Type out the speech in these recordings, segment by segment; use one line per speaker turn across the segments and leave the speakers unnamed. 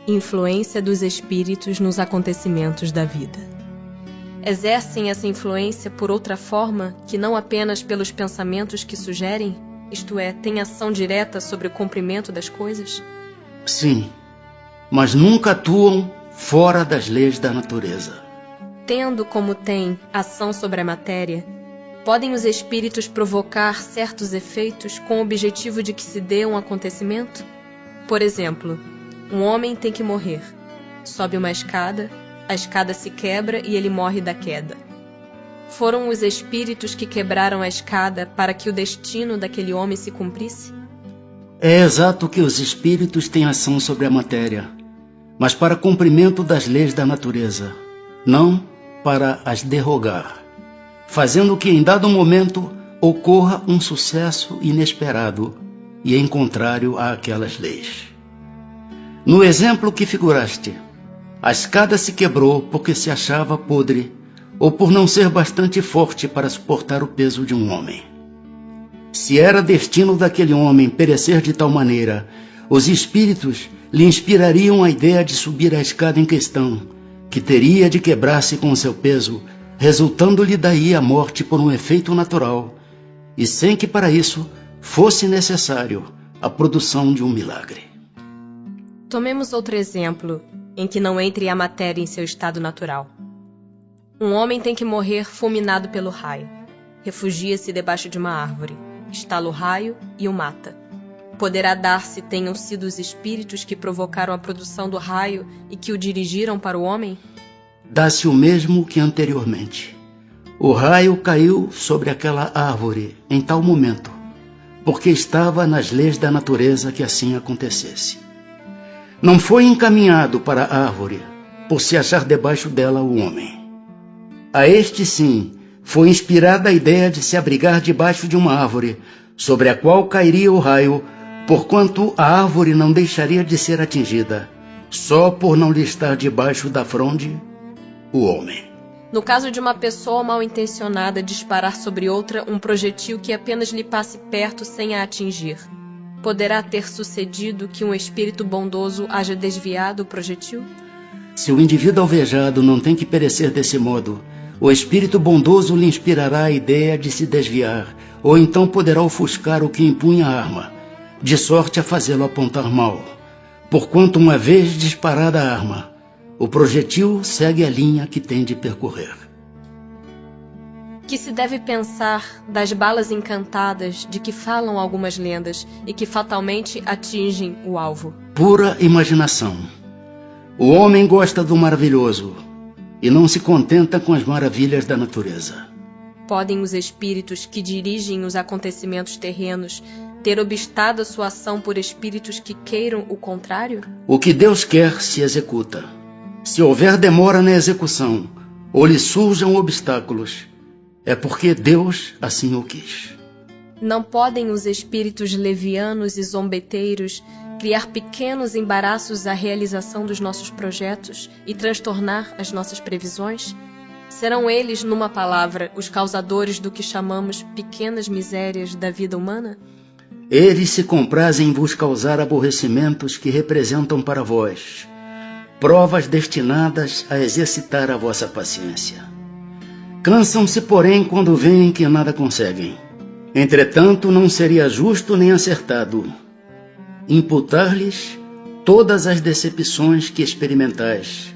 Influência dos espíritos nos acontecimentos da vida. Exercem essa influência por outra forma que não apenas pelos pensamentos que sugerem, isto é, têm ação direta sobre o cumprimento das coisas?
Sim, mas nunca atuam fora das leis da natureza.
Tendo como tem ação sobre a matéria, podem os espíritos provocar certos efeitos com o objetivo de que se dê um acontecimento? Por exemplo, um homem tem que morrer. Sobe uma escada, a escada se quebra e ele morre da queda. Foram os espíritos que quebraram a escada para que o destino daquele homem se cumprisse?
É exato que os espíritos têm ação sobre a matéria, mas para cumprimento das leis da natureza, não para as derrogar, fazendo que em dado momento ocorra um sucesso inesperado e em contrário àquelas leis. No exemplo que figuraste, a escada se quebrou porque se achava podre ou por não ser bastante forte para suportar o peso de um homem. Se era destino daquele homem perecer de tal maneira, os espíritos lhe inspirariam a ideia de subir a escada em questão, que teria de quebrar-se com o seu peso, resultando-lhe daí a morte por um efeito natural, e sem que para isso fosse necessário a produção de um milagre.
Tomemos outro exemplo, em que não entre a matéria em seu estado natural. Um homem tem que morrer fulminado pelo raio. Refugia-se debaixo de uma árvore, estala o raio e o mata. Poderá dar-se tenham sido os espíritos que provocaram a produção do raio e que o dirigiram para o homem?
Dá-se o mesmo que anteriormente. O raio caiu sobre aquela árvore em tal momento, porque estava nas leis da natureza que assim acontecesse. Não foi encaminhado para a árvore, por se achar debaixo dela o homem. A este, sim, foi inspirada a ideia de se abrigar debaixo de uma árvore, sobre a qual cairia o raio, porquanto a árvore não deixaria de ser atingida, só por não lhe estar debaixo da fronde o homem.
No caso de uma pessoa mal intencionada disparar sobre outra um projetil que apenas lhe passe perto sem a atingir, poderá ter sucedido que um espírito bondoso haja desviado o projetil?
Se o indivíduo alvejado não tem que perecer desse modo, o espírito bondoso lhe inspirará a ideia de se desviar, ou então poderá ofuscar o que empunha a arma, de sorte a fazê-lo apontar mal. Porquanto, uma vez disparada a arma, o projetil segue a linha que tem de percorrer.
Que se deve pensar das balas encantadas de que falam algumas lendas e que fatalmente atingem o alvo?
Pura imaginação. O homem gosta do maravilhoso e não se contenta com as maravilhas da natureza.
Podem os espíritos que dirigem os acontecimentos terrenos ter obstado a sua ação por espíritos que queiram o contrário?
O que Deus quer se executa. Se houver demora na execução ou lhe surjam obstáculos, é porque Deus assim o quis.
Não podem os espíritos levianos e zombeteiros criar pequenos embaraços à realização dos nossos projetos e transtornar as nossas previsões? Serão eles, numa palavra, os causadores do que chamamos pequenas misérias da vida humana?
Eles se comprazem em vos causar aborrecimentos que representam para vós provas destinadas a exercitar a vossa paciência. Cansam-se, porém, quando veem que nada conseguem. Entretanto, não seria justo nem acertado imputar-lhes todas as decepções que experimentais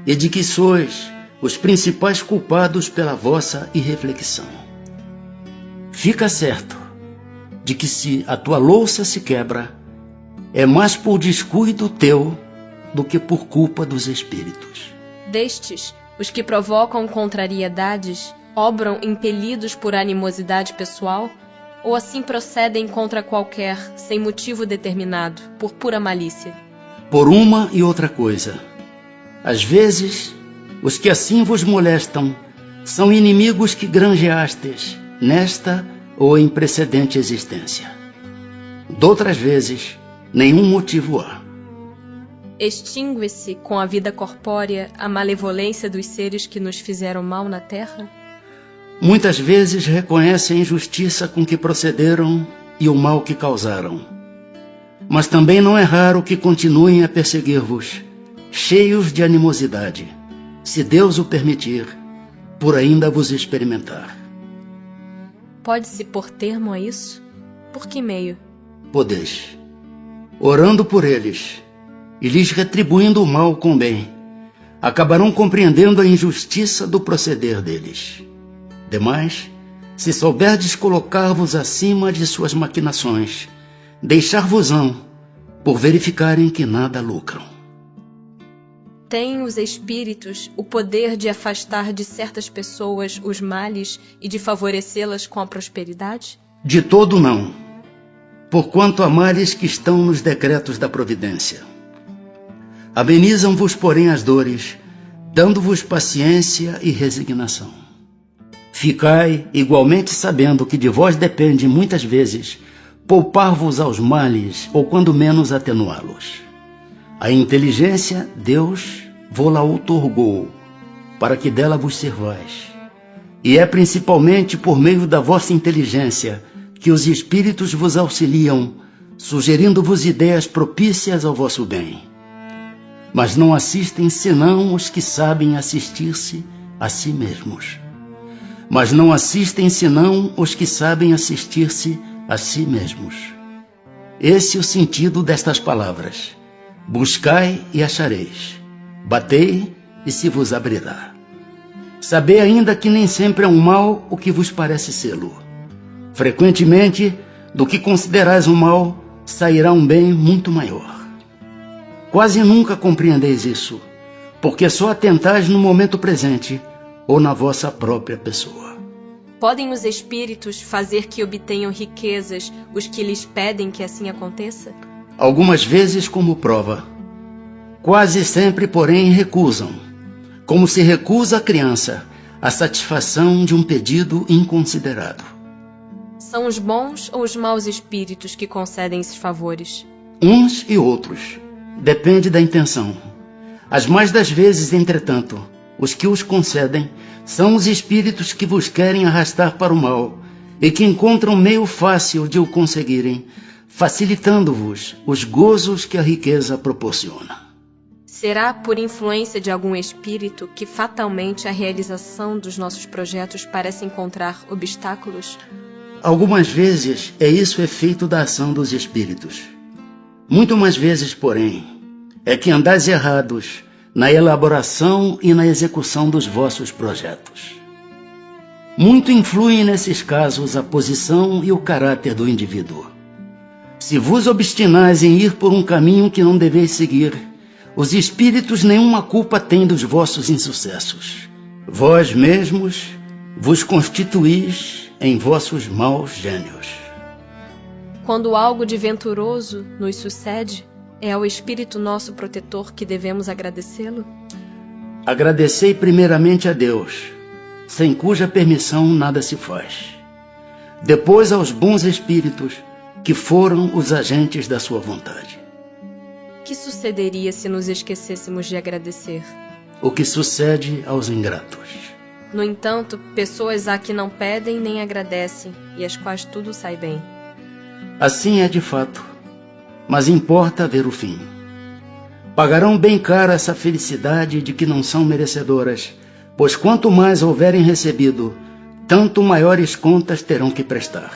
e de que sois os principais culpados pela vossa irreflexão. Fica certo de que se a tua louça se quebra, é mais por descuido teu do que por culpa dos espíritos.
Destes, os que provocam contrariedades obram impelidos por animosidade pessoal ou assim procedem contra qualquer, sem motivo determinado, por pura malícia?
Por uma e outra coisa. Às vezes, os que assim vos molestam são inimigos que granjeastes nesta ou em precedente existência. Doutras vezes, nenhum motivo há.
Extingue-se com a vida corpórea a malevolência dos seres que nos fizeram mal na terra?
Muitas vezes reconhecem a injustiça com que procederam e o mal que causaram. Mas também não é raro que continuem a perseguir-vos, cheios de animosidade, se Deus o permitir, por ainda vos experimentar.
Pode-se pôr termo a isso? Por que meio?
Podeis, orando por eles e lhes retribuindo o mal com o bem, acabarão compreendendo a injustiça do proceder deles. Demais, se souberdes colocar-vos acima de suas maquinações, deixar-vos-ão, por verificarem que nada lucram.
Têm os espíritos o poder de afastar de certas pessoas os males e de favorecê-las com a prosperidade?
De todo não, porquanto há males que estão nos decretos da providência. Amenizam-vos, porém, as dores, dando-vos paciência e resignação. Ficai igualmente sabendo que de vós depende, muitas vezes, poupar-vos aos males, ou quando menos atenuá-los. A inteligência, Deus vô-la outorgou, para que dela vos servais. E é principalmente por meio da vossa inteligência que os espíritos vos auxiliam, sugerindo-vos ideias propícias ao vosso bem. Mas não assistem senão os que sabem assistir-se a si mesmos. Esse é o sentido destas palavras. Buscai e achareis. Batei e se vos abrirá. Sabei ainda que nem sempre é um mal o que vos parece sê-lo. Frequentemente, do que considerais um mal, sairá um bem muito maior. Quase nunca compreendeis isso, porque só atentais no momento presente ou na vossa própria pessoa.
Podem os espíritos fazer que obtenham riquezas os que lhes pedem que assim aconteça?
Algumas vezes como prova. Quase sempre, porém, recusam, como se recusa a criança a satisfação de um pedido inconsiderado.
São os bons ou os maus espíritos que concedem esses favores?
Uns e outros. Depende da intenção. As mais das vezes, entretanto, os que os concedem são os espíritos que vos querem arrastar para o mal e que encontram meio fácil de o conseguirem, facilitando-vos os gozos que a riqueza proporciona.
Será por influência de algum espírito que fatalmente a realização dos nossos projetos parece encontrar obstáculos?
Algumas vezes é isso efeito da ação dos espíritos. Muito mais vezes, porém, é que andais errados na elaboração e na execução dos vossos projetos. Muito influem nesses casos a posição e o caráter do indivíduo. Se vos obstinais em ir por um caminho que não deveis seguir, os espíritos nenhuma culpa têm dos vossos insucessos. Vós mesmos vos constituís em vossos maus gênios.
Quando algo de venturoso nos sucede, é ao Espírito nosso protetor que devemos agradecê-lo?
Agradecei primeiramente a Deus, sem cuja permissão nada se faz. Depois aos bons espíritos, que foram os agentes da sua vontade.
Que sucederia se nos esquecêssemos de agradecer?
O que sucede aos ingratos.
No entanto, pessoas há que não pedem nem agradecem, e às quais tudo sai bem.
Assim é de fato, mas importa ver o fim. Pagarão bem caro essa felicidade de que não são merecedoras, pois quanto mais houverem recebido, tanto maiores contas terão que prestar.